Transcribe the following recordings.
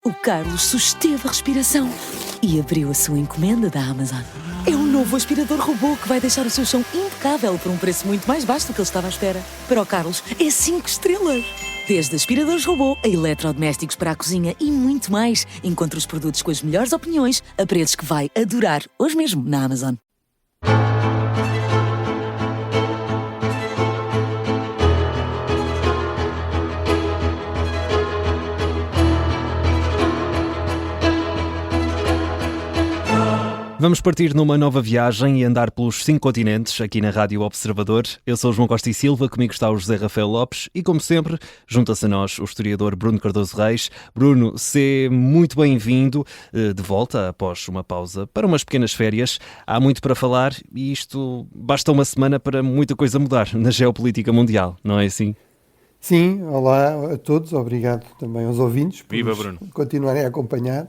O Carlos susteve a respiração e abriu a sua encomenda da Amazon. É um novo aspirador robô que vai deixar o seu chão impecável por um preço muito mais baixo do que ele estava à espera. Para o Carlos, é 5 estrelas. Desde aspiradores robô a eletrodomésticos para a cozinha e muito mais. Encontre os produtos com as melhores opiniões a preços que vai adorar hoje mesmo na Amazon. Vamos partir numa nova viagem e andar pelos 5 continentes aqui na Rádio Observador. Eu sou o João Costa e Silva, comigo está o José Rafael Lopes e, como sempre, junta-se a nós o historiador Bruno Cardoso Reis. Bruno, seja muito bem-vindo de volta após uma pausa para umas pequenas férias. Há muito para falar e isto basta uma semana para muita coisa mudar na geopolítica mundial, não é assim? Sim, olá a todos, obrigado também aos ouvintes por continuarem a acompanhar.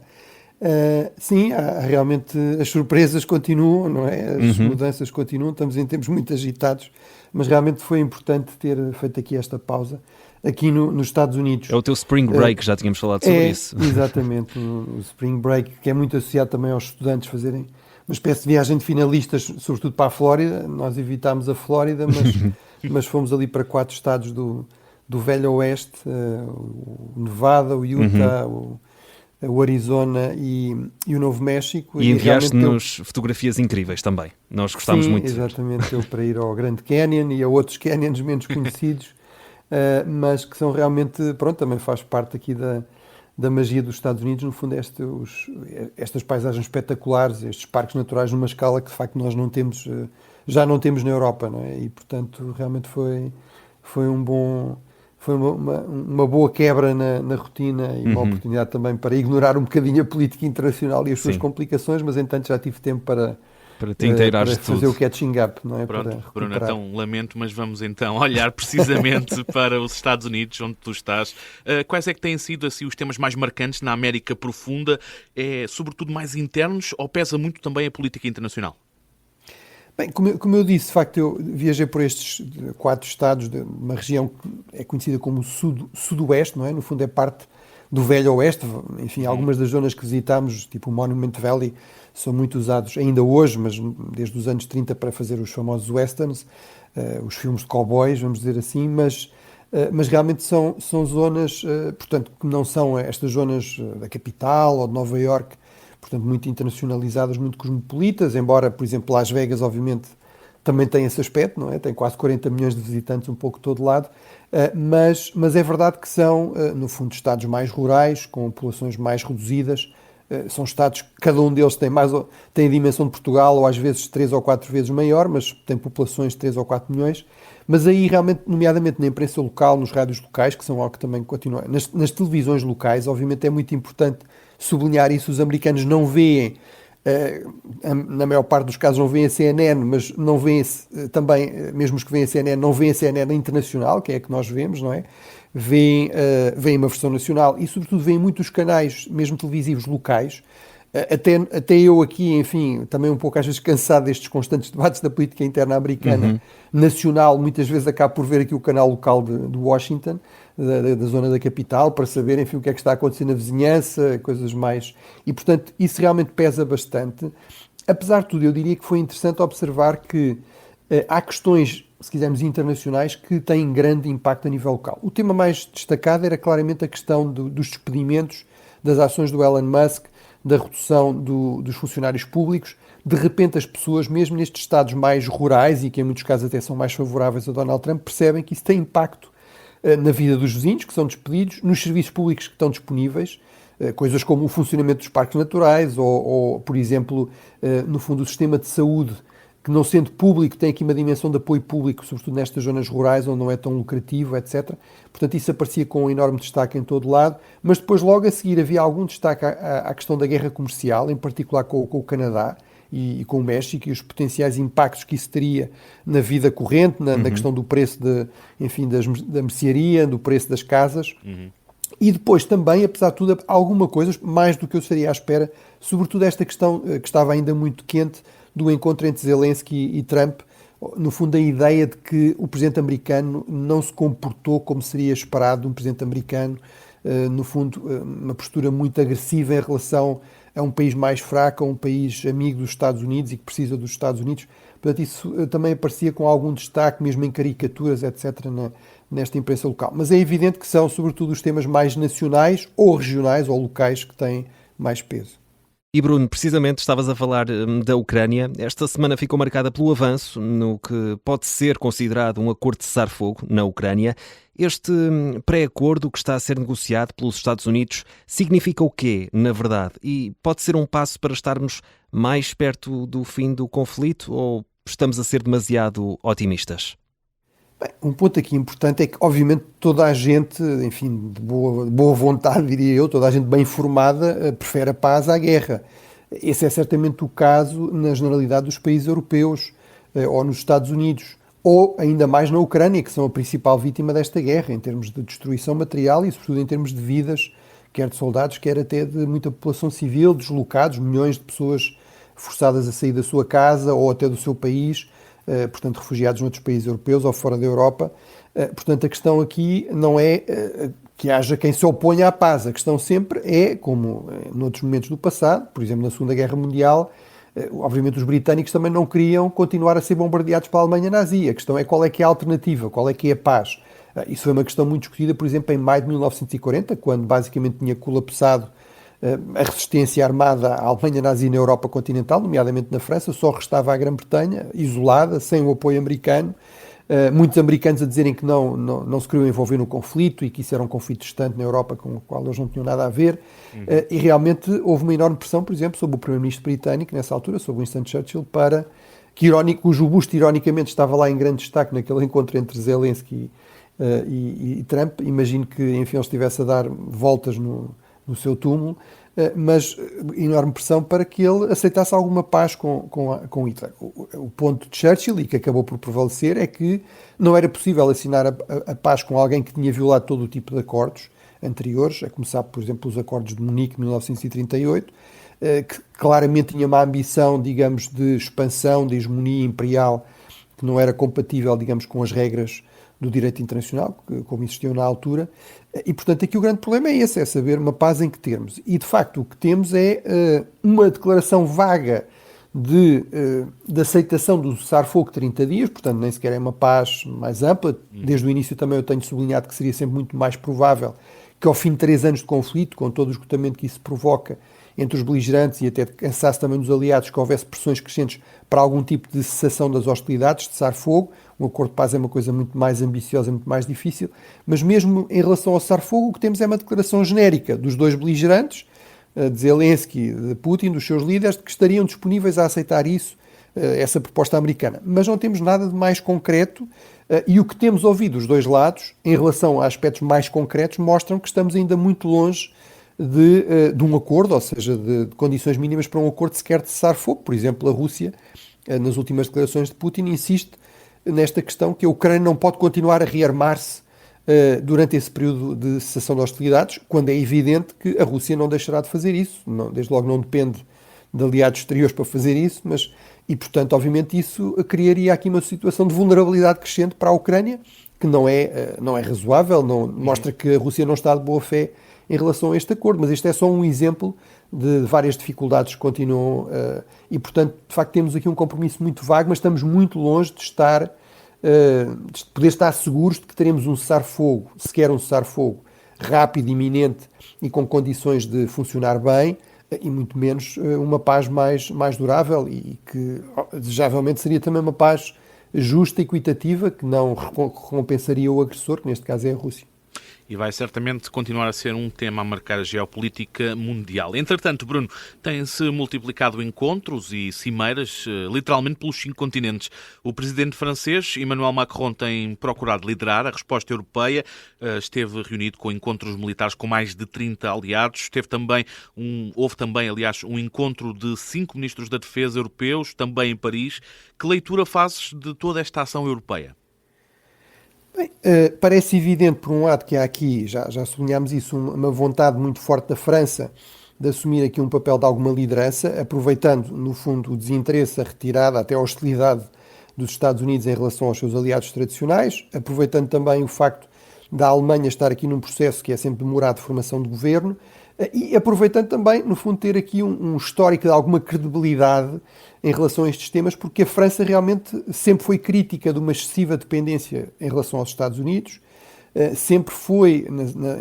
Sim, realmente as surpresas continuam, não é? As mudanças continuam, estamos em tempos muito agitados, mas realmente foi importante ter feito aqui esta pausa aqui nos Estados Unidos. É o teu Spring Break, já tínhamos falado sobre isso. Exatamente, o Spring Break, que é muito associado também aos estudantes fazerem uma espécie de viagem de finalistas, sobretudo para a Flórida. Nós evitámos a Flórida, mas fomos ali para 4 estados do Velho Oeste, o Nevada, o Utah, o Arizona e o Novo México. E enviaste-nos fotografias incríveis também. Nós gostámos muito. Exatamente, eu para ir ao Grand Canyon e a outros canyons menos conhecidos, mas que são realmente, também faz parte aqui da magia dos Estados Unidos, no fundo, estas paisagens espetaculares, estes parques naturais numa escala que de facto nós já não temos na Europa, não é? E portanto realmente foi uma boa quebra na rotina e uma oportunidade também para ignorar um bocadinho a política internacional e as suas complicações, mas entanto já tive tempo para te inteirares para fazer o catching up, não é? Pronto, Bruno, então lamento, mas vamos então olhar precisamente para os Estados Unidos, onde tu estás. Quais é que têm sido assim, os temas mais marcantes na América Profunda? É sobretudo mais internos ou pesa muito também a política internacional? Bem, como eu disse, de facto, eu viajei por estes 4 estados de uma região que é conhecida como Sudoeste, não é? No fundo é parte do Velho Oeste. Enfim, algumas das zonas que visitámos, tipo o Monument Valley, são muito usados ainda hoje, mas desde os anos 30 para fazer os famosos westerns, os filmes de cowboys, vamos dizer assim, mas realmente são zonas, portanto, que não são estas zonas da capital ou de Nova Iorque, portanto, muito internacionalizadas, muito cosmopolitas, embora, por exemplo, Las Vegas, obviamente, também tem esse aspecto, não é? Tem quase 40 milhões de visitantes, um pouco de todo lado, mas é verdade que são, no fundo, estados mais rurais, com populações mais reduzidas, são estados que cada um deles tem a dimensão de Portugal, ou às vezes 3 ou 4 vezes maior, mas tem populações de 3 ou 4 milhões, mas aí realmente, nomeadamente na imprensa local, nos rádios locais, que são algo que também continua, nas televisões locais, obviamente é muito importante sublinhar isso. Os americanos não veem, na maior parte dos casos não veem a CNN, mas não veem também, mesmo os que veem a CNN, não veem a CNN internacional, que é a que nós vemos, não é? Veem uma versão nacional e sobretudo veem muitos canais, mesmo televisivos locais, até eu aqui, enfim, também um pouco às vezes cansado destes constantes debates da política interna americana, nacional, muitas vezes acabo por ver aqui o canal local de Washington, da zona da capital, para saber, enfim, o que é que está a acontecer na vizinhança, coisas mais... E, portanto, isso realmente pesa bastante. Apesar de tudo, eu diria que foi interessante observar que há questões, se quisermos, internacionais que têm grande impacto a nível local. O tema mais destacado era claramente a questão dos despedimentos, das ações do Elon Musk, da redução dos funcionários públicos. De repente as pessoas, mesmo nestes estados mais rurais, e que em muitos casos até são mais favoráveis a Donald Trump, percebem que isso tem impacto na vida dos vizinhos, que são despedidos, nos serviços públicos que estão disponíveis, coisas como o funcionamento dos parques naturais ou por exemplo, no fundo, o sistema de saúde, que não sendo público tem aqui uma dimensão de apoio público, sobretudo nestas zonas rurais onde não é tão lucrativo, etc. Portanto, isso aparecia com um enorme destaque em todo lado, mas depois logo a seguir havia algum destaque à questão da guerra comercial, em particular com o Canadá e com o México, e os potenciais impactos que isso teria na vida corrente, na questão do preço da mercearia, do preço das casas. E depois também, apesar de tudo, alguma coisa, mais do que eu estaria à espera, sobretudo esta questão que estava ainda muito quente, do encontro entre Zelensky e Trump, no fundo a ideia de que o presidente americano não se comportou como seria esperado de um presidente americano, no fundo, uma postura muito agressiva em relação a um país mais fraco, a um país amigo dos Estados Unidos e que precisa dos Estados Unidos. Portanto, isso também aparecia com algum destaque, mesmo em caricaturas, etc., nesta imprensa local. Mas é evidente que são, sobretudo, os temas mais nacionais ou regionais ou locais que têm mais peso. E Bruno, precisamente estavas a falar da Ucrânia. Esta semana ficou marcada pelo avanço no que pode ser considerado um acordo de cessar-fogo na Ucrânia. Este pré-acordo que está a ser negociado pelos Estados Unidos significa o quê, na verdade? E pode ser um passo para estarmos mais perto do fim do conflito ou estamos a ser demasiado otimistas? Bem, um ponto aqui importante é que, obviamente, toda a gente, enfim, de boa vontade, diria eu, toda a gente bem informada, prefere a paz à guerra. Esse é certamente o caso na generalidade dos países europeus, ou nos Estados Unidos, ou ainda mais na Ucrânia, que são a principal vítima desta guerra, em termos de destruição material e, sobretudo, em termos de vidas, quer de soldados, quer até de muita população civil, deslocados, milhões de pessoas forçadas a sair da sua casa ou até do seu país, portanto, refugiados noutros países europeus ou fora da Europa. Portanto, a questão aqui não é que haja quem se oponha à paz. A questão sempre é, como noutros momentos do passado, por exemplo, na Segunda Guerra Mundial, obviamente os britânicos também não queriam continuar a ser bombardeados pela Alemanha nazi. A questão é qual é que é a alternativa, qual é que é a paz. Isso foi uma questão muito discutida, por exemplo, em maio de 1940, quando basicamente tinha colapsado a resistência armada à Alemanha nazi na Europa continental, nomeadamente na França, só restava a Grã-Bretanha, isolada, sem o apoio americano. Muitos americanos a dizerem que não se queriam envolver no conflito e que isso era um conflito distante na Europa com o qual eles não tinham nada a ver. E realmente houve uma enorme pressão, por exemplo, sobre o primeiro-ministro britânico, nessa altura, sobre Winston Churchill, cujo busto, ironicamente, estava lá em grande destaque naquele encontro entre Zelensky e Trump. Imagino que, enfim, ele estivesse a dar voltas no seu túmulo, mas enorme pressão para que ele aceitasse alguma paz com Hitler. O ponto de Churchill, e que acabou por prevalecer, é que não era possível assinar a paz com alguém que tinha violado todo o tipo de acordos anteriores, a começar, por exemplo, pelos acordos de Munique de 1938, que claramente tinha uma ambição, digamos, de expansão, de hegemonia imperial, que não era compatível, digamos, com as regras do direito internacional, como existiam na altura. E, portanto, aqui o grande problema é esse, é saber uma paz em que termos. E, de facto, o que temos é uma declaração vaga de aceitação do cessar-fogo de 30 dias, portanto, nem sequer é uma paz mais ampla. Desde o início também eu tenho sublinhado que seria sempre muito mais provável que ao fim de 3 anos de conflito, com todo o esgotamento que isso provoca entre os beligerantes e até de cansaço também dos aliados, que houvesse pressões crescentes para algum tipo de cessação das hostilidades, de cessar-fogo. Um acordo de paz é uma coisa muito mais ambiciosa, muito mais difícil, mas mesmo em relação ao cessar-fogo, o que temos é uma declaração genérica dos dois beligerantes, de Zelensky, de Putin, dos seus líderes, que estariam disponíveis a aceitar isso, essa proposta americana. Mas não temos nada de mais concreto, e o que temos ouvido dos dois lados, em relação a aspectos mais concretos, mostram que estamos ainda muito longe de um acordo, ou seja, de condições mínimas para um acordo sequer de cessar-fogo. Por exemplo, a Rússia, nas últimas declarações de Putin, insiste nesta questão que a Ucrânia não pode continuar a rearmar-se durante esse período de cessação de hostilidades, quando é evidente que a Rússia não deixará de fazer isso. Desde logo não depende de aliados exteriores para fazer isso, e, portanto, obviamente isso criaria aqui uma situação de vulnerabilidade crescente para a Ucrânia, que não é razoável, mostra que a Rússia não está de boa fé em relação a este acordo, mas este é só um exemplo de várias dificuldades que continuam e, portanto, de facto temos aqui um compromisso muito vago, mas estamos muito longe de poder estar seguros de que teremos um cessar-fogo, sequer um cessar-fogo rápido, iminente e com condições de funcionar bem, e muito menos uma paz mais durável e que desejavelmente seria também uma paz justa e equitativa, que não recompensaria o agressor, que neste caso é a Rússia. E vai certamente continuar a ser um tema a marcar a geopolítica mundial. Entretanto, Bruno, têm-se multiplicado encontros e cimeiras, literalmente pelos 5 continentes. O presidente francês, Emmanuel Macron, tem procurado liderar a resposta europeia. Esteve reunido com encontros militares com mais de 30 aliados. Houve também, aliás, um encontro de 5 ministros da Defesa europeus, também em Paris. Que leitura fazes de toda esta ação europeia? Bem, parece evidente, por um lado, que há aqui, já sublinhámos isso, uma vontade muito forte da França de assumir aqui um papel de alguma liderança, aproveitando, no fundo, o desinteresse, a retirada, até a hostilidade dos Estados Unidos em relação aos seus aliados tradicionais, aproveitando também o facto da Alemanha estar aqui num processo que é sempre demorado de formação de governo, e aproveitando também, no fundo, ter aqui um histórico de alguma credibilidade em relação a estes temas, porque a França realmente sempre foi crítica de uma excessiva dependência em relação aos Estados Unidos, sempre foi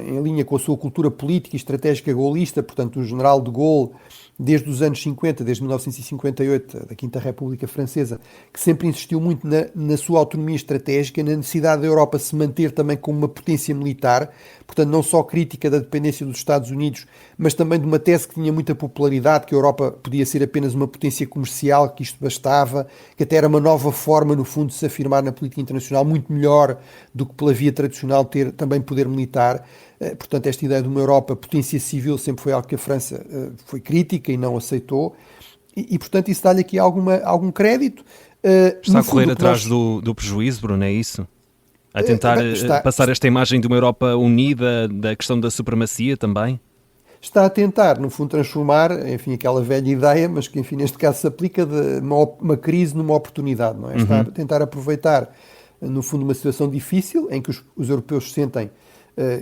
em linha com a sua cultura política e estratégica gaulista. Portanto, o general de Gaulle, desde os anos 50, desde 1958, da Quinta República Francesa, que sempre insistiu muito na sua autonomia estratégica, na necessidade da Europa se manter também como uma potência militar, portanto não só crítica da dependência dos Estados Unidos, mas também de uma tese que tinha muita popularidade, que a Europa podia ser apenas uma potência comercial, que isto bastava, que até era uma nova forma, no fundo, de se afirmar na política internacional, muito melhor do que pela via tradicional ter também poder militar. Portanto, esta ideia de uma Europa potência civil sempre foi algo que a França foi crítica e não aceitou, e portanto isso dá-lhe aqui algum crédito. Está a correr atrás do prejuízo, Bruno, é isso? A tentar passar esta imagem de uma Europa unida, da questão da supremacia também? Está a tentar, no fundo, transformar, enfim, aquela velha ideia, mas que, enfim, neste caso se aplica, de uma crise numa oportunidade, não é? Está a tentar aproveitar, no fundo, uma situação difícil, em que os europeus sentem,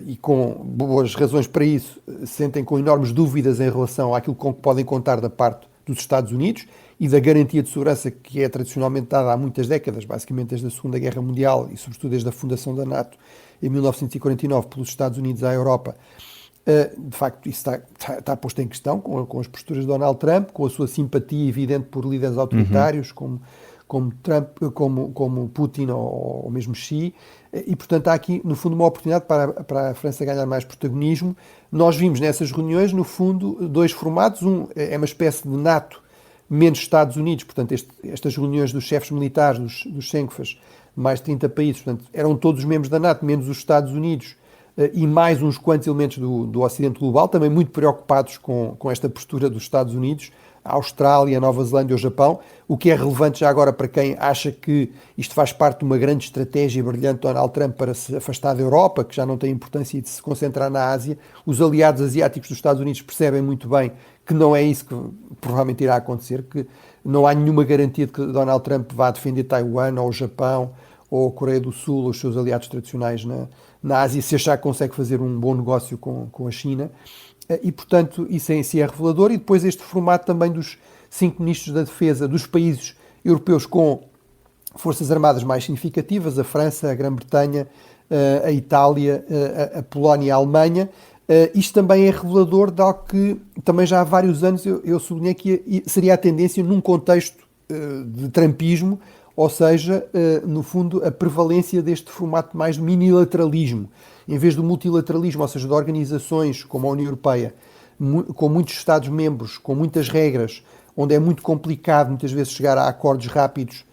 e com boas razões para isso, sentem com enormes dúvidas em relação àquilo com que podem contar da parte dos Estados Unidos e da garantia de segurança que é tradicionalmente dada há muitas décadas, basicamente desde a Segunda Guerra Mundial e sobretudo desde a fundação da NATO em 1949 pelos Estados Unidos à Europa. De facto, isso está posto em questão com as posturas de Donald Trump, com a sua simpatia evidente por líderes autoritários como Trump, como Putin ou mesmo Xi, e portanto há aqui, no fundo, uma oportunidade para a França ganhar mais protagonismo. Nós vimos nessas reuniões, no fundo, dois formatos. Um é uma espécie de NATO menos Estados Unidos, portanto estas reuniões dos chefes militares, dos CENCFAs, mais de 30 países, portanto eram todos membros da NATO, menos os Estados Unidos, e mais uns quantos elementos do Ocidente global, também muito preocupados com esta postura dos Estados Unidos, a Austrália, a Nova Zelândia e o Japão, o que é relevante já agora para quem acha que isto faz parte de uma grande estratégia brilhante de Donald Trump para se afastar da Europa, que já não tem importância, e de se concentrar na Ásia. Os aliados asiáticos dos Estados Unidos percebem muito bem que não é isso que provavelmente irá acontecer, que não há nenhuma garantia de que Donald Trump vá defender Taiwan ou o Japão ou a Coreia do Sul, ou os seus aliados tradicionais na Ásia, se achar que consegue fazer um bom negócio com a China. E, portanto, isso em si é revelador. E depois este formato também dos 5 ministros da defesa dos países europeus com forças armadas mais significativas, a França, a Grã-Bretanha, a Itália, a Polónia e a Alemanha. Isto também é revelador de algo que também já há vários anos eu sublinhei que seria a tendência num contexto de trumpismo, ou seja, no fundo, a prevalência deste formato mais de minilateralismo, em vez do multilateralismo, ou seja, de organizações como a União Europeia, com muitos Estados-membros, com muitas regras, onde é muito complicado muitas vezes chegar a acordos rápidos,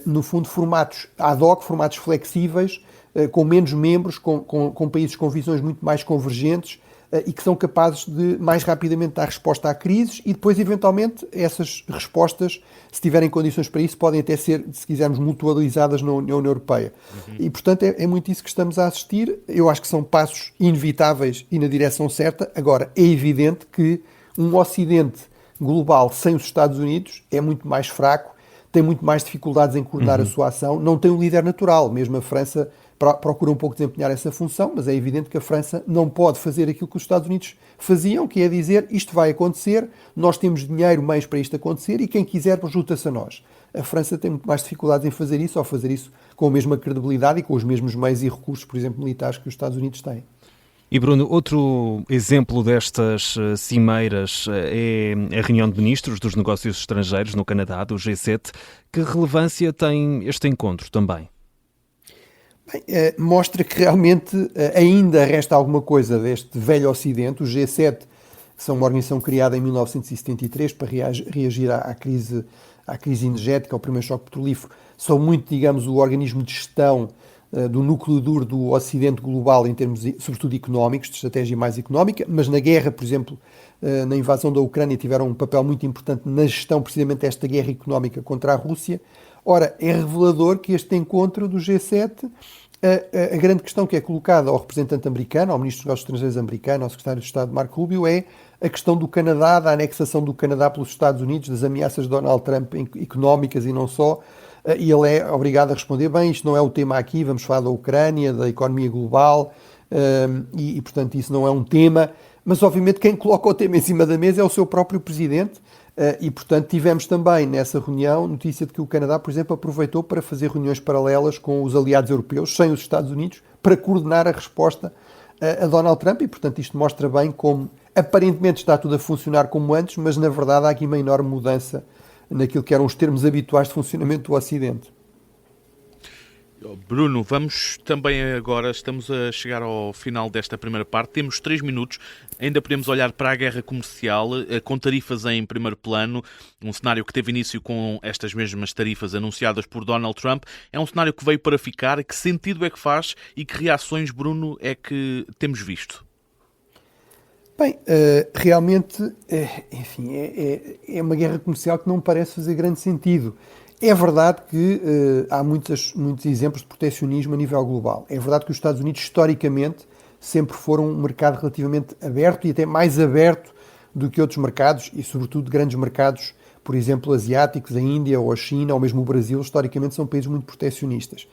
no fundo, formatos ad hoc, formatos flexíveis, com menos membros, com países com visões muito mais convergentes, e que são capazes de mais rapidamente dar resposta a crises, e depois, eventualmente, essas respostas, se tiverem condições para isso, podem até ser, se quisermos, mutualizadas na União Europeia. E, portanto, é muito isso que estamos a assistir. Eu acho que são passos inevitáveis e na direção certa. Agora, é evidente que um Ocidente global sem os Estados Unidos é muito mais fraco, tem muito mais dificuldades em coordenar a sua ação, não tem um líder natural. Mesmo a França procura um pouco desempenhar essa função, mas é evidente que a França não pode fazer aquilo que os Estados Unidos faziam, que é dizer, isto vai acontecer, nós temos dinheiro, meios para isto acontecer, e quem quiser junta-se a nós. A França tem muito mais dificuldades em fazer isso, ou fazer isso com a mesma credibilidade e com os mesmos meios e recursos, por exemplo, militares, que os Estados Unidos têm. E Bruno, outro exemplo destas cimeiras é a reunião de ministros dos negócios estrangeiros no Canadá, do G7. Que relevância tem este encontro também? Bem, mostra que realmente ainda resta alguma coisa deste velho Ocidente. O G7, que são uma organização criada em 1973 para reagir à crise energética, ao primeiro choque petrolífero, são muito, digamos, o organismo de gestão do núcleo duro do Ocidente global em termos, sobretudo, económicos, de estratégia mais económica, mas na guerra, por exemplo, na invasão da Ucrânia, tiveram um papel muito importante na gestão precisamente desta guerra económica contra a Rússia. Ora, é revelador que este encontro do G7, a grande questão que é colocada ao representante americano, ao ministro dos Negócios Estrangeiros americano, ao secretário de Estado Marco Rubio, é a questão do Canadá, da anexação do Canadá pelos Estados Unidos, das ameaças de Donald Trump económicas e não só, e ele é obrigado a responder, bem, isto não é o tema aqui, vamos falar da Ucrânia, da economia global, e portanto isso não é um tema, mas obviamente quem coloca o tema em cima da mesa é o seu próprio presidente, e portanto tivemos também nessa reunião notícia de que o Canadá, por exemplo, aproveitou para fazer reuniões paralelas com os aliados europeus, sem os Estados Unidos, para coordenar a resposta a Donald Trump, e portanto isto mostra bem como aparentemente está tudo a funcionar como antes, mas na verdade há aqui uma enorme mudança naquilo que eram os termos habituais de funcionamento do Ocidente. Bruno, vamos também agora, estamos a chegar ao final desta primeira parte, temos 3 minutos, ainda podemos olhar para a guerra comercial, com tarifas em primeiro plano, um cenário que teve início com estas mesmas tarifas anunciadas por Donald Trump, é um cenário que veio para ficar, que sentido é que faz e que reações, Bruno, é que temos visto? Bem, realmente, enfim, é uma guerra comercial que não parece fazer grande sentido. É verdade que há muitos exemplos de protecionismo a nível global. É verdade que os Estados Unidos, historicamente, sempre foram um mercado relativamente aberto e até mais aberto do que outros mercados, e sobretudo grandes mercados, por exemplo, asiáticos, a Índia ou a China, ou mesmo o Brasil, historicamente são países muito protecionistas.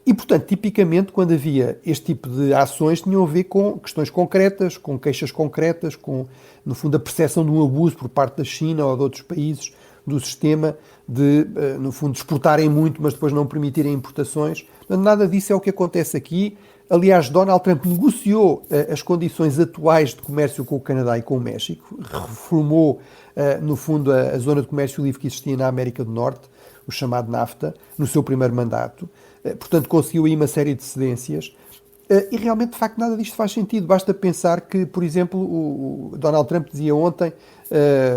E, portanto, tipicamente, quando havia este tipo de ações, tinham a ver com questões concretas, com queixas concretas, com, no fundo, a percepção de um abuso por parte da China ou de outros países do sistema de, no fundo, exportarem muito, mas depois não permitirem importações. Portanto, nada disso é o que acontece aqui. Aliás, Donald Trump negociou as condições atuais de comércio com o Canadá e com o México, reformou, no fundo, a zona de comércio livre que existia na América do Norte, o chamado NAFTA, no seu primeiro mandato. Portanto, conseguiu aí uma série de cedências. E realmente, de facto, nada disto faz sentido. Basta pensar que, por exemplo, o Donald Trump dizia ontem,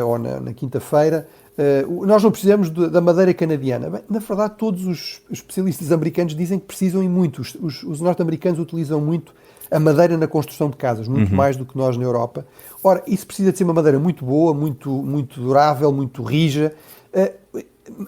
ou na quinta-feira, nós não precisamos da madeira canadiana. Bem, na verdade, todos os especialistas americanos dizem que precisam e muito. Os norte-americanos utilizam muito a madeira na construção de casas, muito mais do que nós na Europa. Ora, isso precisa de ser uma madeira muito boa, muito durável, muito rija.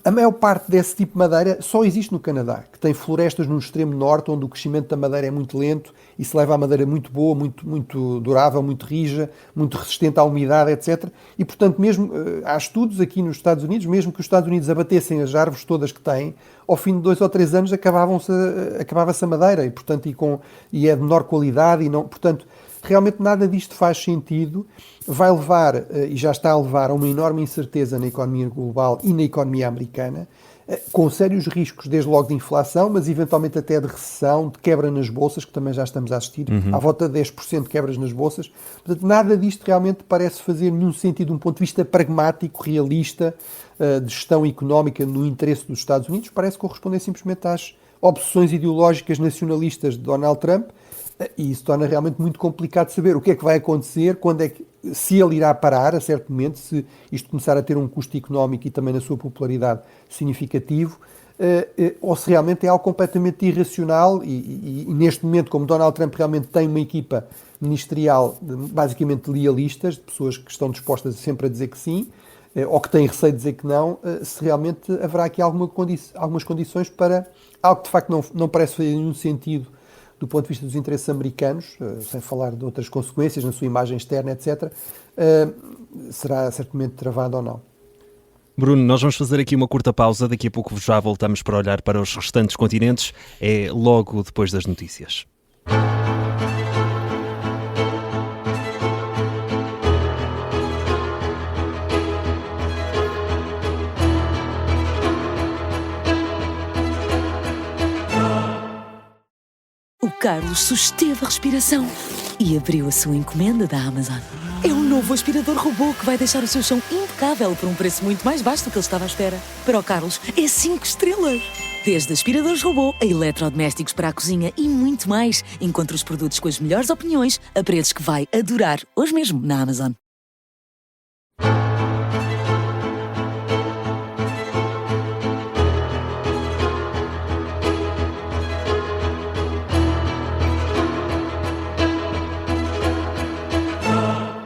A maior parte desse tipo de madeira só existe no Canadá, que tem florestas no extremo norte, onde o crescimento da madeira é muito lento e se leva a madeira muito boa, muito durável, muito rija, muito resistente à umidade, etc. E, portanto, mesmo há estudos aqui nos Estados Unidos, mesmo que os Estados Unidos abatessem as árvores todas que têm, ao fim de 2 ou 3 anos acabava-se a madeira e, portanto, e é de menor qualidade e não, portanto, realmente nada disto faz sentido, vai levar, e já está a levar, a uma enorme incerteza na economia global e na economia americana, com sérios riscos, desde logo de inflação, mas eventualmente até de recessão, de quebra nas bolsas, que também já estamos a assistir, à volta de 10% de quebras nas bolsas. Portanto, nada disto realmente parece fazer nenhum sentido de um ponto de vista pragmático, realista, de gestão económica no interesse dos Estados Unidos, parece corresponder simplesmente às obsessões ideológicas nacionalistas de Donald Trump, e isso torna realmente muito complicado saber o que é que vai acontecer, se ele irá parar a certo momento, se isto começar a ter um custo económico e também na sua popularidade significativo, ou se realmente é algo completamente irracional e neste momento, como Donald Trump realmente tem uma equipa ministerial basicamente lealistas, de pessoas que estão dispostas sempre a dizer que sim, ou que têm receio de dizer que não, se realmente haverá aqui algumas condições para algo que de facto não parece fazer nenhum sentido do ponto de vista dos interesses americanos, sem falar de outras consequências na sua imagem externa, etc., será certamente travado ou não. Bruno, nós vamos fazer aqui uma curta pausa, daqui a pouco já voltamos para olhar para os restantes continentes, é logo depois das notícias. O Carlos susteve a respiração e abriu a sua encomenda da Amazon. É um novo aspirador robô que vai deixar o seu chão impecável por um preço muito mais baixo do que ele estava à espera. Para o Carlos, é 5 estrelas. Desde aspiradores robô a eletrodomésticos para a cozinha e muito mais, encontre os produtos com as melhores opiniões a preços que vai adorar hoje mesmo na Amazon.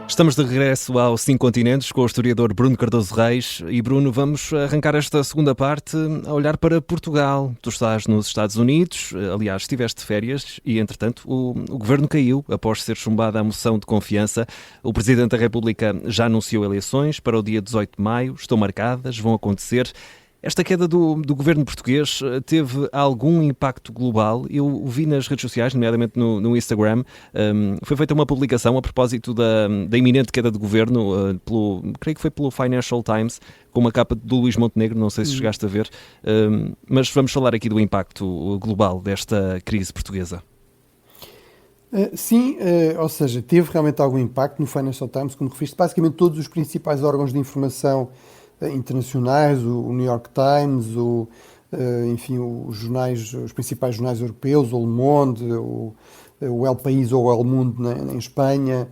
Estamos de regresso ao 5 Continentes com o historiador Bruno Cardoso Reis. E Bruno, vamos arrancar esta segunda parte a olhar para Portugal. Tu estás nos Estados Unidos, aliás, estiveste de férias e, entretanto, o governo caiu após ser chumbada a moção de confiança. O Presidente da República já anunciou eleições para o dia 18 de maio, estão marcadas, vão acontecer. Esta queda do governo português teve algum impacto global? Eu vi nas redes sociais, nomeadamente no Instagram, foi feita uma publicação a propósito da iminente queda de governo, creio que foi pelo Financial Times, com uma capa do Luís Montenegro, não sei se chegaste a ver, mas vamos falar aqui do impacto global desta crise portuguesa. Sim, ou seja, teve realmente algum impacto no Financial Times, como referiste. Basicamente todos os principais órgãos de informação internacionais, o New York Times, enfim, os principais jornais europeus, o Le Monde, o El País ou o El Mundo em Espanha,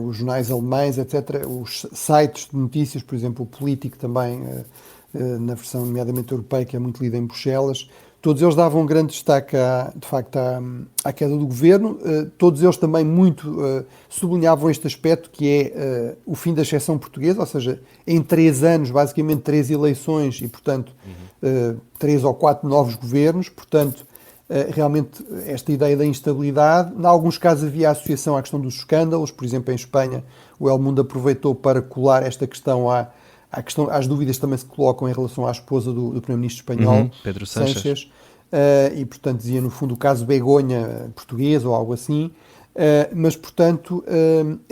os jornais alemães, etc. Os sites de notícias, por exemplo, o Político também, na versão nomeadamente europeia, que é muito lida em Bruxelas. Todos eles davam um grande destaque, de facto, à queda do governo. Todos eles também muito sublinhavam este aspecto, que é o fim da exceção portuguesa, ou seja, em 3 anos, basicamente 3 eleições e, portanto, 3 ou 4 novos governos. Portanto, realmente esta ideia da instabilidade. Em alguns casos havia associação à questão dos escândalos. Por exemplo, em Espanha, o El Mundo aproveitou para colar esta questão às dúvidas que também se colocam em relação à esposa do primeiro-ministro espanhol, Pedro Sánchez. E, portanto, dizia, no fundo, o caso Begonha português ou algo assim. Mas, portanto,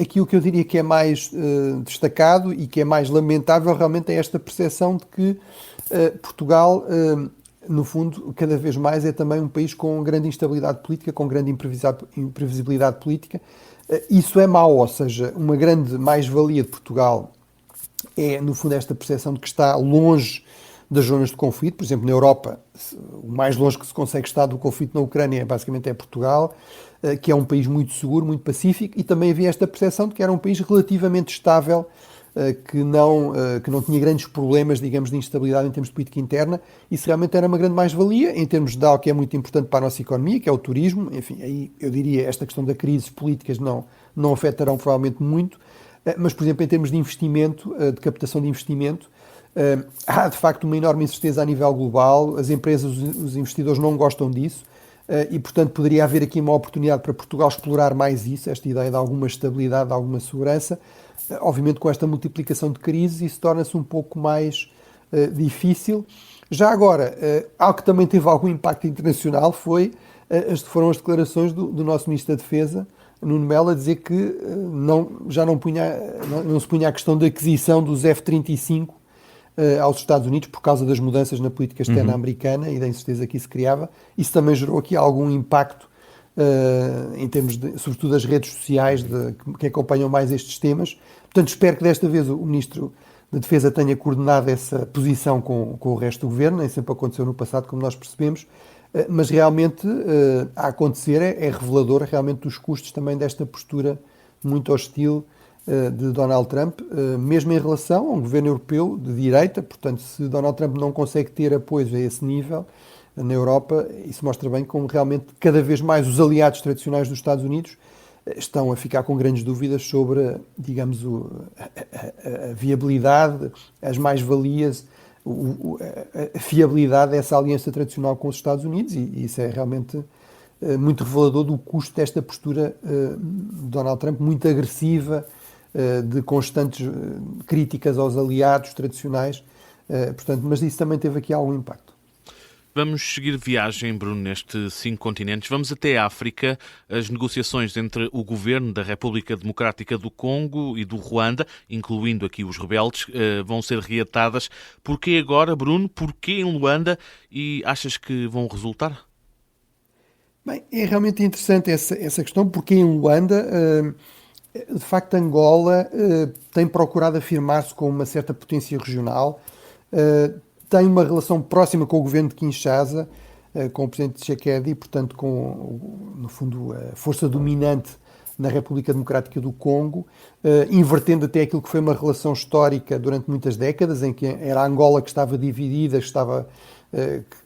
aquilo que eu diria que é mais destacado e que é mais lamentável realmente é esta percepção de que Portugal, no fundo, cada vez mais é também um país com grande instabilidade política, com grande imprevisibilidade política. Isso é mau, ou seja, uma grande mais-valia de Portugal é, no fundo, esta percepção de que está longe das zonas de conflito. Por exemplo, na Europa, o mais longe que se consegue estar do conflito na Ucrânia basicamente é Portugal, que é um país muito seguro, muito pacífico, e também havia esta percepção de que era um país relativamente estável, que não tinha grandes problemas, digamos, de instabilidade em termos de política interna. Isso realmente era uma grande mais-valia em termos de algo que é muito importante para a nossa economia, que é o turismo. Enfim, aí eu diria esta questão da crise políticas não afetarão provavelmente muito. Mas, por exemplo, em termos de investimento, de captação de investimento, há de facto uma enorme incerteza a nível global. As empresas, os investidores não gostam disso e, portanto, poderia haver aqui uma oportunidade para Portugal explorar mais isso, esta ideia de alguma estabilidade, de alguma segurança. Obviamente, com esta multiplicação de crises, isso torna-se um pouco mais difícil. Já agora, algo que também teve algum impacto internacional foram as declarações do nosso Ministro da Defesa, Nuno Melo, a dizer que não se punha a questão da aquisição dos F-35 aos Estados Unidos por causa das mudanças na política externa americana e da incerteza que isso criava. Isso também gerou aqui algum impacto em termos sobretudo das redes sociais que acompanham mais estes temas. Portanto, espero que desta vez o Ministro da Defesa tenha coordenado essa posição com o resto do Governo. Nem sempre aconteceu no passado, como nós percebemos. Mas realmente a acontecer é revelador realmente dos custos também desta postura muito hostil de Donald Trump, mesmo em relação a um governo europeu de direita. Portanto, se Donald Trump não consegue ter apoio a esse nível na Europa, isso mostra bem como realmente cada vez mais os aliados tradicionais dos Estados Unidos estão a ficar com grandes dúvidas sobre, digamos, a viabilidade, as mais-valias, a fiabilidade dessa aliança tradicional com os Estados Unidos, e isso é realmente muito revelador do custo desta postura de Donald Trump, muito agressiva, de constantes críticas aos aliados tradicionais, portanto, mas isso também teve aqui algum impacto. Vamos seguir viagem, Bruno, nestes 5 continentes. Vamos até a África. As negociações entre o governo da República Democrática do Congo e do Ruanda, incluindo aqui os rebeldes, vão ser reatadas. Porquê agora, Bruno? Porquê em Luanda? E achas que vão resultar? Bem, é realmente interessante essa questão, porque em Luanda, de facto, Angola tem procurado afirmar-se com uma certa potência regional, tem uma relação próxima com o governo de Kinshasa, com o presidente Tshisekedi, portanto, no fundo, a força dominante na República Democrática do Congo, invertendo até aquilo que foi uma relação histórica durante muitas décadas, em que era a Angola que estava dividida,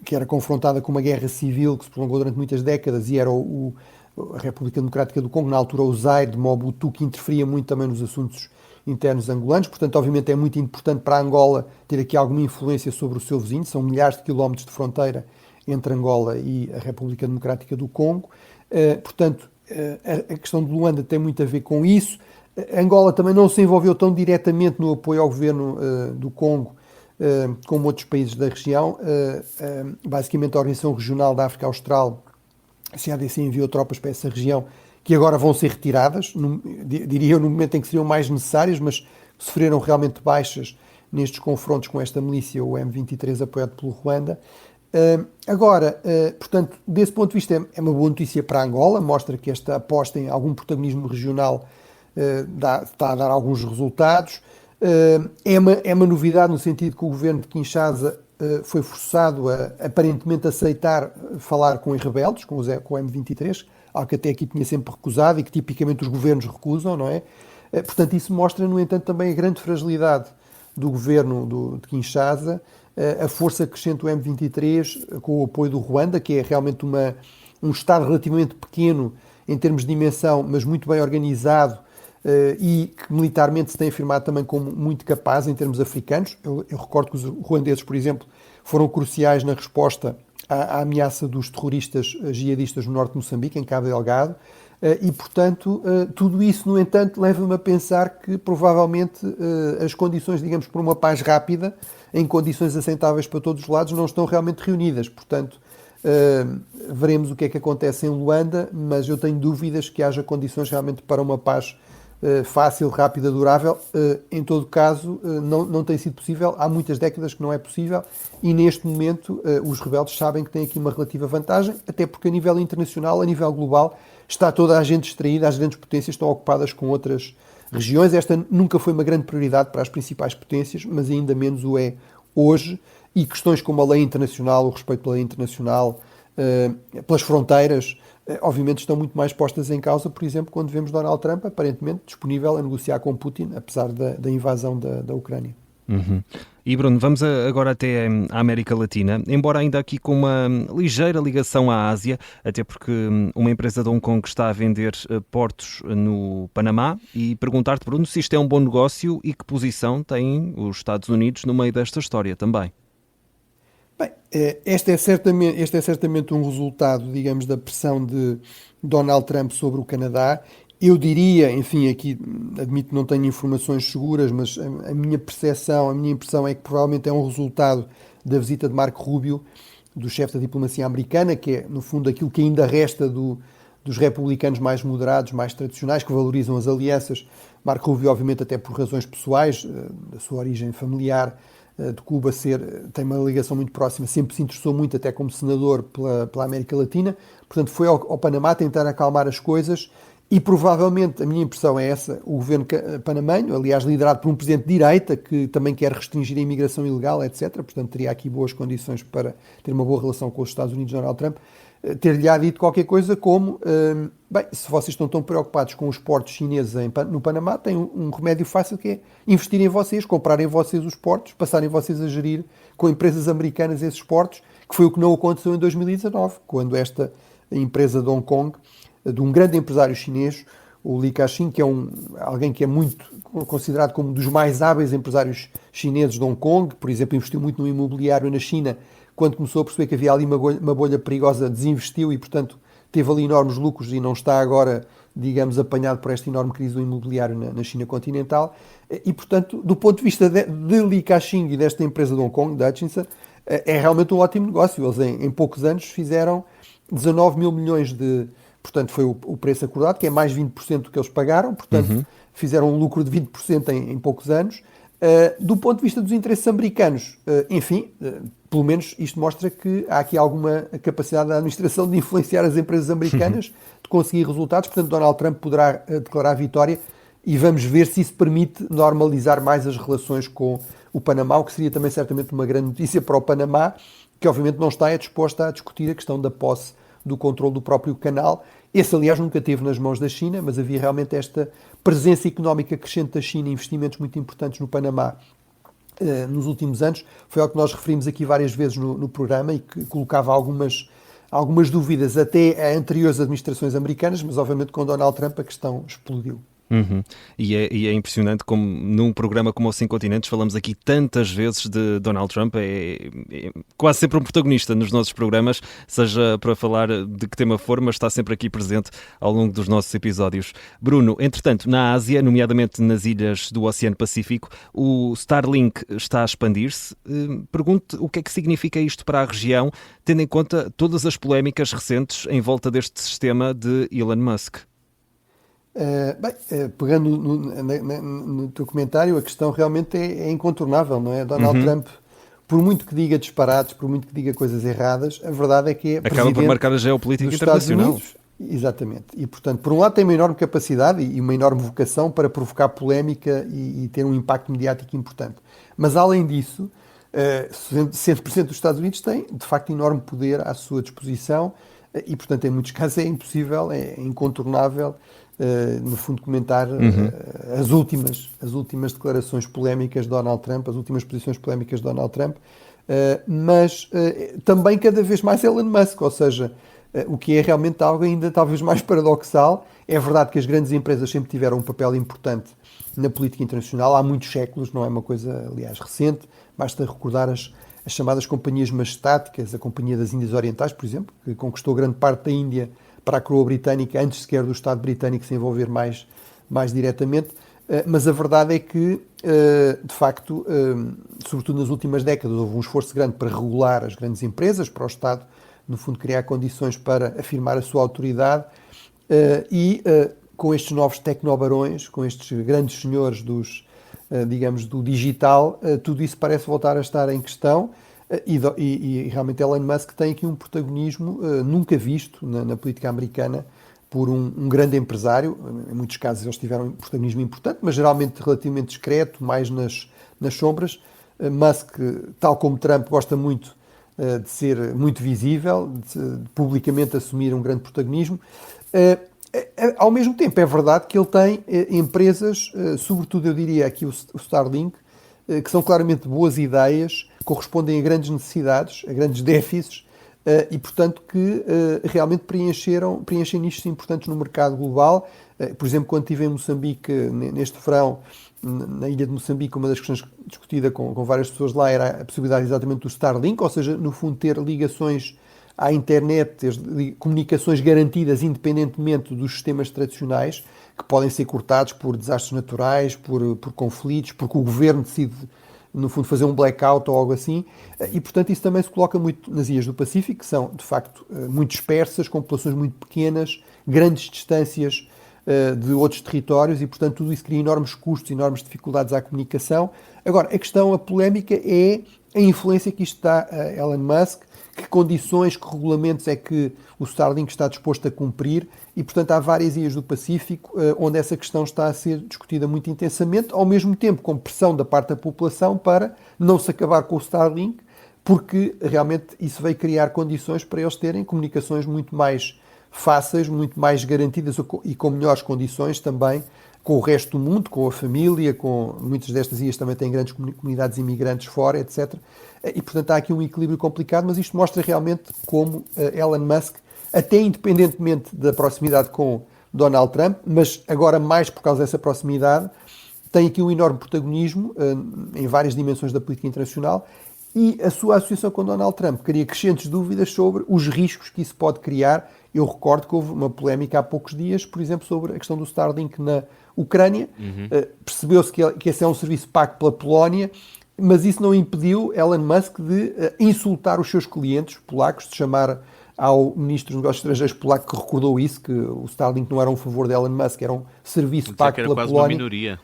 que era confrontada com uma guerra civil que se prolongou durante muitas décadas, e era a República Democrática do Congo, na altura o Zaire de Mobutu, que interferia muito também nos assuntos internos angolanos. Portanto, obviamente é muito importante para a Angola ter aqui alguma influência sobre o seu vizinho. São milhares de quilómetros de fronteira entre Angola e a República Democrática do Congo. Portanto, a questão de Luanda tem muito a ver com isso. Angola também não se envolveu tão diretamente no apoio ao governo do Congo, como outros países da região. Basicamente, a Organização Regional da África Austral, a CADC, enviou tropas para essa região, que agora vão ser retiradas, diria eu, no momento em que seriam mais necessárias, mas sofreram realmente baixas nestes confrontos com esta milícia, o M23, apoiado pelo Ruanda. Portanto, desse ponto de vista, é uma boa notícia para Angola, mostra que esta aposta em algum protagonismo regional está a dar alguns resultados. É uma novidade no sentido que o governo de Kinshasa foi forçado a, aparentemente, aceitar falar com os rebeldes, com o M23, algo que até aqui tinha sempre recusado e que tipicamente os governos recusam, não é? Portanto, isso mostra, no entanto, também a grande fragilidade do governo de Kinshasa, a força crescente do M23 com o apoio do Ruanda, que é realmente um Estado relativamente pequeno em termos de dimensão, mas muito bem organizado e que militarmente se tem afirmado também como muito capaz em termos africanos. Eu recordo que os ruandeses, por exemplo, foram cruciais na resposta à ameaça dos terroristas jihadistas no norte de Moçambique, em Cabo Delgado, e, portanto, tudo isso, no entanto, leva-me a pensar que, provavelmente, as condições, digamos, para uma paz rápida, em condições aceitáveis para todos os lados, não estão realmente reunidas. Portanto, veremos o que é que acontece em Luanda, mas eu tenho dúvidas que haja condições realmente para uma paz fácil, rápida, durável. Em todo caso, não tem sido possível. Há muitas décadas que não é possível e, neste momento, os rebeldes sabem que têm aqui uma relativa vantagem, até porque, a nível internacional, a nível global, está toda a gente distraída, as grandes potências estão ocupadas com outras regiões. Esta nunca foi uma grande prioridade para as principais potências, mas ainda menos o é hoje. E questões como a lei internacional, o respeito pela lei internacional, pelas fronteiras, obviamente estão muito mais postas em causa, por exemplo, quando vemos Donald Trump aparentemente disponível a negociar com Putin, apesar da invasão da Ucrânia. Uhum. E Bruno, vamos agora até a América Latina, embora ainda aqui com uma ligeira ligação à Ásia, até porque uma empresa de Hong Kong está a vender portos no Panamá, e perguntar-te, Bruno, se isto é um bom negócio e que posição têm os Estados Unidos no meio desta história também. Bem, este é certamente um resultado, digamos, da pressão de Donald Trump sobre o Canadá. Eu diria, enfim, aqui admito que não tenho informações seguras, mas a minha percepção, a minha impressão é que provavelmente é um resultado da visita de Marco Rubio, do chefe da diplomacia americana, que é, no fundo, aquilo que ainda resta dos republicanos mais moderados, mais tradicionais, que valorizam as alianças. Marco Rubio, obviamente, até por razões pessoais, da sua origem familiar, de Cuba tem uma ligação muito próxima, sempre se interessou muito, até como senador, pela América Latina. Portanto, foi ao Panamá tentar acalmar as coisas e, provavelmente, a minha impressão é essa, o governo panamenho, aliás, liderado por um presidente de direita, que também quer restringir a imigração ilegal, etc., portanto, teria aqui boas condições para ter uma boa relação com os Estados Unidos, Donald Trump, ter-lhe dito qualquer coisa como, bem, se vocês estão tão preocupados com os portos chineses no Panamá, tem um remédio fácil, que é investir em vocês, comprarem vocês os portos, passarem vocês a gerir com empresas americanas esses portos, que foi o que não aconteceu em 2019, quando esta empresa de Hong Kong, de um grande empresário chinês, o Li Ka-shing, que é alguém que é muito considerado como um dos mais hábeis empresários chineses de Hong Kong, por exemplo, investiu muito no imobiliário na China. Quando começou a perceber que havia ali uma bolha perigosa, desinvestiu e, portanto, teve ali enormes lucros e não está agora, digamos, apanhado por esta enorme crise do imobiliário na China continental. E, portanto, do ponto de vista de Li Ka-shing e desta empresa de Hong Kong, da Hutchison, é realmente um ótimo negócio. Eles, em poucos anos, fizeram 19 mil milhões de... Portanto, foi o preço acordado, que é mais 20% do que eles pagaram. Portanto, fizeram um lucro de 20% em poucos anos. Do ponto de vista dos interesses americanos, enfim, pelo menos isto mostra que há aqui alguma capacidade da administração de influenciar as empresas americanas, de conseguir resultados. Portanto, Donald Trump poderá declarar vitória e vamos ver se isso permite normalizar mais as relações com o Panamá, o que seria também certamente uma grande notícia para o Panamá, que obviamente não está disposta a discutir a questão da posse do controle do próprio canal. Esse, aliás, nunca esteve nas mãos da China, mas havia realmente esta presença económica crescente da China, investimentos muito importantes no Panamá nos últimos anos. Foi algo que nós referimos aqui várias vezes no programa e que colocava algumas dúvidas até a anteriores administrações americanas, mas obviamente com Donald Trump a questão explodiu. E é impressionante como num programa como o 5 Continentes falamos aqui tantas vezes de Donald Trump, é quase sempre um protagonista nos nossos programas, seja para falar de que tema for, mas está sempre aqui presente ao longo dos nossos episódios. Bruno, entretanto, na Ásia, nomeadamente nas ilhas do Oceano Pacífico, o Starlink está a expandir-se. Pergunto o que é que significa isto para a região, tendo em conta todas as polémicas recentes em volta deste sistema de Elon Musk. Pegando no teu comentário, a questão realmente é incontornável, não é? Donald Trump, por muito que diga disparates, por muito que diga coisas erradas, a verdade é que é acaba por marcar a geopolítica internacional. Exatamente. E, portanto, por um lado tem uma enorme capacidade e uma enorme vocação para provocar polémica e ter um impacto mediático importante. Mas, além disso, 100% dos Estados Unidos tem, de facto, enorme poder à sua disposição e, portanto, em muitos casos é impossível, é incontornável, no fundo, comentar as últimas declarações polémicas de Donald Trump, as últimas posições polémicas de Donald Trump, mas também cada vez mais Elon Musk, ou seja, o que é realmente algo ainda talvez mais paradoxal. É verdade que as grandes empresas sempre tiveram um papel importante na política internacional, há muitos séculos, não é uma coisa, aliás, recente, basta recordar as chamadas companhias majestáticas, a Companhia das Índias Orientais, por exemplo, que conquistou grande parte da Índia para a coroa britânica, antes sequer do Estado britânico se envolver mais diretamente, mas a verdade é que, de facto, sobretudo nas últimas décadas, houve um esforço grande para regular as grandes empresas, para o Estado, no fundo, criar condições para afirmar a sua autoridade e, com estes novos tecnobarões, com estes grandes senhores do digital, tudo isso parece voltar a estar em questão. E realmente Elon Musk tem aqui um protagonismo nunca visto na política americana por um grande empresário. Em muitos casos eles tiveram um protagonismo importante, mas geralmente relativamente discreto, mais nas sombras. Musk, tal como Trump, gosta muito de ser muito visível, de publicamente assumir um grande protagonismo. Ao mesmo tempo, é verdade que ele tem empresas, sobretudo eu diria aqui o Starlink, que são claramente boas ideias, correspondem a grandes necessidades, a grandes déficits e, portanto, que realmente preenchem nichos importantes no mercado global. Por exemplo, quando estive em Moçambique, neste verão, na ilha de Moçambique, uma das questões discutida com várias pessoas lá era a possibilidade exatamente do Starlink, ou seja, no fundo ter ligações à internet, comunicações garantidas independentemente dos sistemas tradicionais, que podem ser cortados por desastres naturais, por conflitos, porque o governo decide, no fundo, fazer um blackout ou algo assim. E, portanto, isso também se coloca muito nas ilhas do Pacífico, que são, de facto, muito dispersas, com populações muito pequenas, grandes distâncias de outros territórios e, portanto, tudo isso cria enormes custos, enormes dificuldades à comunicação. Agora, a polémica é a influência que isto dá a Elon Musk, que condições, que regulamentos é que o Starlink está disposto a cumprir e, portanto, há várias ilhas do Pacífico onde essa questão está a ser discutida muito intensamente, ao mesmo tempo com pressão da parte da população para não se acabar com o Starlink, porque realmente isso veio criar condições para eles terem comunicações muito mais fáceis, muito mais garantidas e com melhores condições também com o resto do mundo, com a família, com muitas destas ilhas também têm grandes comunidades imigrantes fora, etc. E, portanto, há aqui um equilíbrio complicado, mas isto mostra realmente como Elon Musk, até independentemente da proximidade com Donald Trump, mas agora mais por causa dessa proximidade, tem aqui um enorme protagonismo em várias dimensões da política internacional e a sua associação com Donald Trump cria crescentes dúvidas sobre os riscos que isso pode criar. Eu recordo que houve uma polémica há poucos dias, por exemplo, sobre a questão do Starlink na Ucrânia. Percebeu-se que esse é um serviço pago pela Polónia, mas isso não impediu Elon Musk de insultar os seus clientes polacos, de chamar ao ministro dos Negócios Estrangeiros polaco que recordou isso, que o Starlink não era um favor de Elon Musk, era um serviço pago pela Polónia. Uma minoria.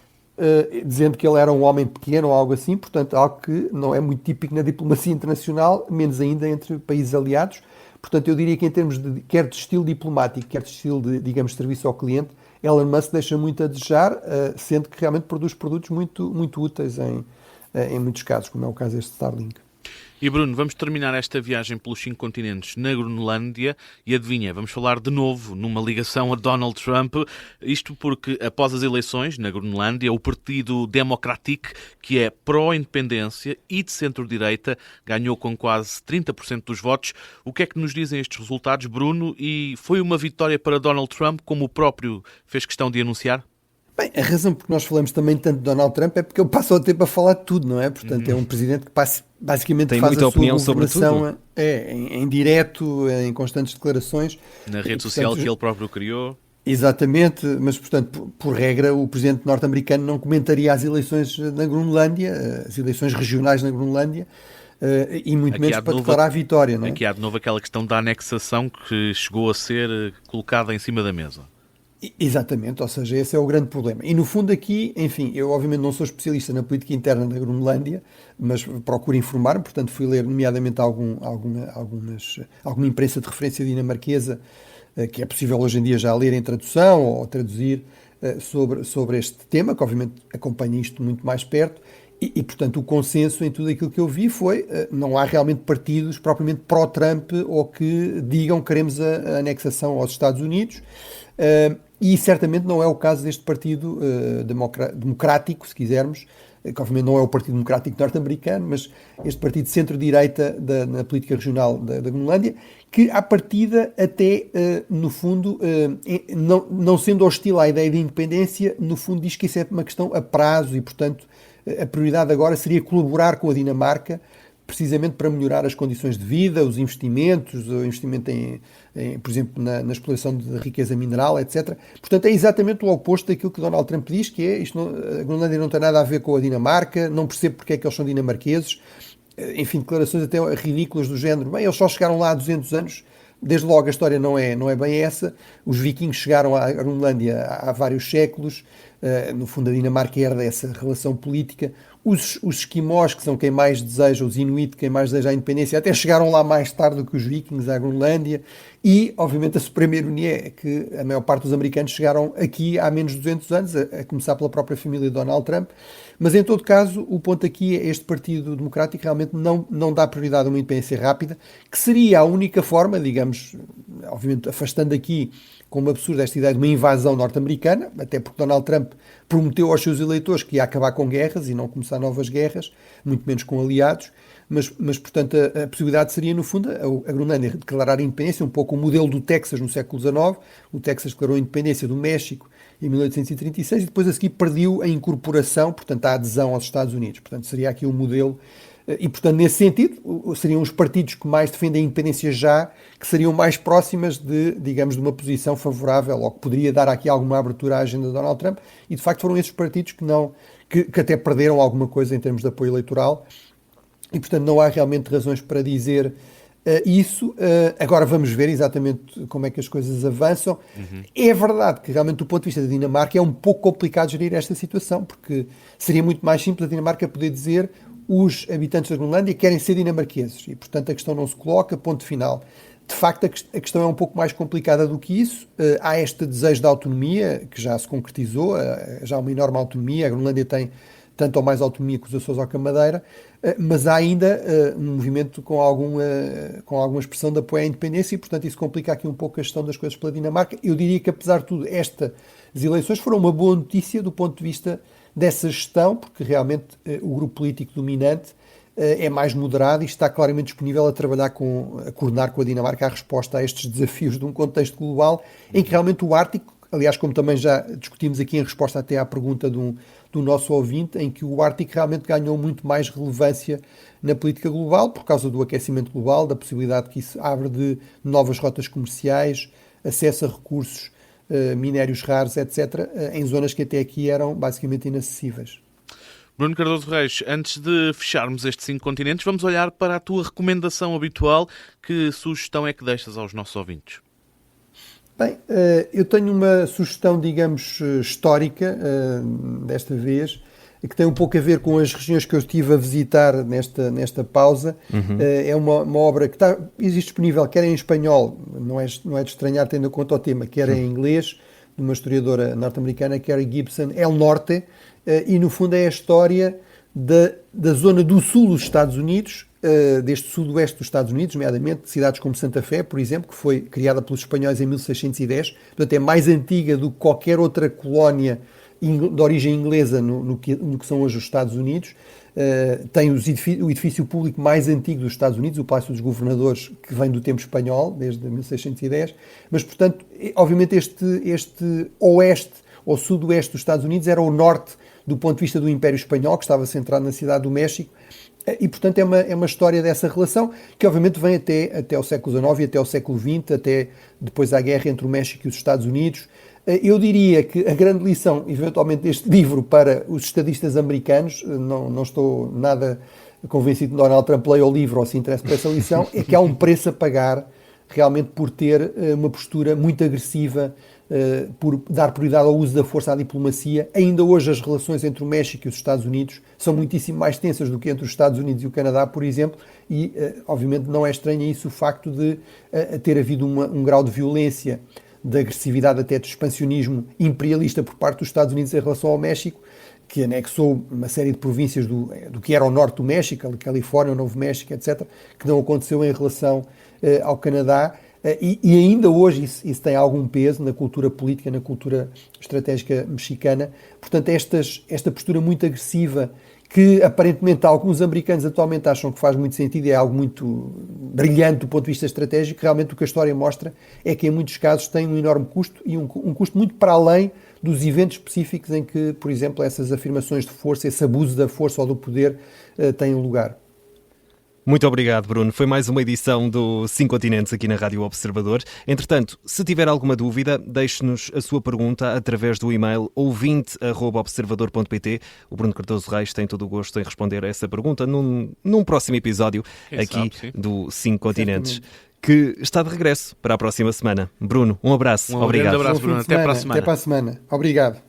Dizendo que ele era um homem pequeno ou algo assim, portanto, algo que não é muito típico na diplomacia internacional, menos ainda entre países aliados. Portanto, eu diria que em termos quer de estilo diplomático, quer de estilo de, digamos, serviço ao cliente, Elon Musk deixa muito a desejar, sendo que realmente produz produtos muito, muito úteis em muitos casos, como é o caso deste Starlink. E Bruno, vamos terminar esta viagem pelos 5 continentes na Groenlândia e adivinha, vamos falar de novo numa ligação a Donald Trump, isto porque após as eleições na Groenlândia, o Partido Democratic, que é pró-independência e de centro-direita, ganhou com quase 30% dos votos. O que é que nos dizem estes resultados, Bruno? E foi uma vitória para Donald Trump, como o próprio fez questão de anunciar? Bem, a razão por que nós falamos também tanto de Donald Trump é porque ele passa o tempo a falar de tudo, não é? Portanto, é um presidente que basicamente Tem faz muita a sua opinião sobre governação em direto, em constantes declarações. Na rede E, social portanto, que ele próprio criou. exatamente, mas portanto, por regra, o presidente norte-americano não comentaria as eleições na Groenlândia, as eleições regionais na Groenlândia, e muito menos para declarar a vitória, não é? Aqui há de novo aquela questão da anexação que chegou a ser colocada em cima da mesa. Exatamente, ou seja, esse é o grande problema. E no fundo aqui, enfim, eu obviamente não sou especialista na política interna da Groenlândia, mas procuro informar-me, portanto fui ler nomeadamente alguma imprensa de referência dinamarquesa, que é possível hoje em dia já ler em tradução ou traduzir sobre este tema, que obviamente acompanha isto muito mais perto, e portanto o consenso em tudo aquilo que eu vi foi, não há realmente partidos propriamente pró-Trump ou que digam que queremos a anexação aos Estados Unidos, e certamente não é o caso deste partido democrático, se quisermos, que obviamente não é o Partido Democrático norte-americano, mas este partido de centro-direita na política regional da Groenlândia, que à partida até, no fundo, não sendo hostil à ideia de independência, no fundo diz que isso é uma questão a prazo e, portanto, a prioridade agora seria colaborar com a Dinamarca, precisamente para melhorar as condições de vida, os investimentos, o investimento por exemplo, na exploração de riqueza mineral, etc. Portanto, é exatamente o oposto daquilo que Donald Trump diz, que é a Groenlândia não tem nada a ver com a Dinamarca, não percebe porque é que eles são dinamarqueses, enfim, declarações até ridículas do género, bem, eles só chegaram lá há 200 anos, desde logo a história não é bem essa, os vikings chegaram à Groenlândia há vários séculos, no fundo a Dinamarca herda essa relação política, os esquimós, que são quem mais deseja, os inuit, quem mais deseja a independência, até chegaram lá mais tarde do que os vikings à Groenlândia, e obviamente a suprema ironia é que a maior parte dos americanos chegaram aqui há menos de 200 anos, a começar pela própria família de Donald Trump, mas em todo caso o ponto aqui é este Partido Democrático realmente não dá prioridade a uma independência rápida, que seria a única forma, digamos, obviamente afastando aqui como absurdo esta ideia de uma invasão norte-americana, até porque Donald Trump prometeu aos seus eleitores que ia acabar com guerras e não começar novas guerras, muito menos com aliados, mas portanto, a possibilidade seria, no fundo, a Groenlândia declarar a independência, um pouco o modelo do Texas no século XIX. O Texas declarou a independência do México em 1836 e depois a seguir perdeu a incorporação, portanto, a adesão aos Estados Unidos. Portanto, seria aqui um modelo. E, portanto, nesse sentido, seriam os partidos que mais defendem a independência já, que seriam mais próximas digamos, de uma posição favorável, ou que poderia dar aqui alguma abertura à agenda de Donald Trump, e de facto foram esses partidos que até perderam alguma coisa em termos de apoio eleitoral, e portanto não há realmente razões para dizer isso. Agora vamos ver exatamente como é que as coisas avançam. É verdade que realmente do ponto de vista da Dinamarca é um pouco complicado gerir esta situação, porque seria muito mais simples a Dinamarca poder dizer os habitantes da Groenlândia querem ser dinamarqueses e, portanto, a questão não se coloca, ponto final. De facto, a questão é um pouco mais complicada do que isso. Há este desejo de autonomia, que já se concretizou, já há uma enorme autonomia, a Groenlândia tem tanto ou mais autonomia que os Açores ou que a Madeira, mas há ainda um movimento com alguma expressão de apoio à independência e, portanto, isso complica aqui um pouco a gestão das coisas pela Dinamarca. Eu diria que, apesar de tudo, estas eleições foram uma boa notícia do ponto de vista dessa gestão, porque realmente o grupo político dominante é mais moderado e está claramente disponível a trabalhar a coordenar com a Dinamarca a resposta a estes desafios de um contexto global em que realmente o Ártico, aliás, como também já discutimos aqui em resposta até à pergunta do nosso ouvinte, em que o Ártico realmente ganhou muito mais relevância na política global por causa do aquecimento global, da possibilidade que isso abre de novas rotas comerciais, acesso a recursos minérios raros, etc., em zonas que até aqui eram basicamente inacessíveis. Bruno Cardoso Reis, antes de fecharmos estes 5 continentes, vamos olhar para a tua recomendação habitual. Que sugestão é que deixas aos nossos ouvintes? Bem, eu tenho uma sugestão, digamos, histórica, desta vez, que tem um pouco a ver com as regiões que eu estive a visitar nesta pausa. É uma obra que existe disponível quer em espanhol, não é de estranhar tendo em conta o tema, quer em inglês, de uma historiadora norte-americana, Carrie Gibson, El Norte, e no fundo é a história da zona do sul dos Estados Unidos, deste sudoeste dos Estados Unidos, nomeadamente cidades como Santa Fé, por exemplo, que foi criada pelos espanhóis em 1610, portanto é mais antiga do que qualquer outra colónia de origem inglesa no que são hoje os Estados Unidos. Tem o edifício público mais antigo dos Estados Unidos, o Palácio dos Governadores, que vem do tempo espanhol, desde 1610, mas, portanto, obviamente este oeste, ao sudoeste dos Estados Unidos era o norte do ponto de vista do Império Espanhol, que estava centrado na cidade do México, e portanto é uma história dessa relação que obviamente vem até o século XIX e até o século XX, até depois à guerra entre o México e os Estados Unidos. Eu diria que a grande lição, eventualmente, deste livro para os estadistas americanos, não estou nada convencido que Donald Trump leia o livro ou se interesse por essa lição, é que há um preço a pagar realmente por ter uma postura muito agressiva, por dar prioridade ao uso da força à diplomacia. Ainda hoje as relações entre o México e os Estados Unidos são muitíssimo mais tensas do que entre os Estados Unidos e o Canadá, por exemplo, e obviamente não é estranho isso o facto de ter havido um grau de violência, de agressividade, até de expansionismo imperialista por parte dos Estados Unidos em relação ao México, que anexou uma série de províncias do que era o norte do México, a Califórnia, o Novo México, etc., que não aconteceu em relação ao Canadá. E ainda hoje isso tem algum peso na cultura política, na cultura estratégica mexicana. Portanto, esta postura muito agressiva, que aparentemente alguns americanos atualmente acham que faz muito sentido, é algo muito brilhante do ponto de vista estratégico, realmente o que a história mostra é que em muitos casos tem um enorme custo, e um custo muito para além dos eventos específicos em que, por exemplo, essas afirmações de força, esse abuso da força ou do poder têm lugar. Muito obrigado, Bruno. Foi mais uma edição do 5 Continentes aqui na Rádio Observador. Entretanto, se tiver alguma dúvida, deixe-nos a sua pergunta através do e-mail ouvinte@observador.pt. O Bruno Cardoso Reis tem todo o gosto em responder a essa pergunta num próximo episódio aqui do 5 Continentes, que está de regresso para a próxima semana. Bruno, um abraço. Um obrigado. grande abraço, Bruno. Até para a semana. Até para a semana. Obrigado.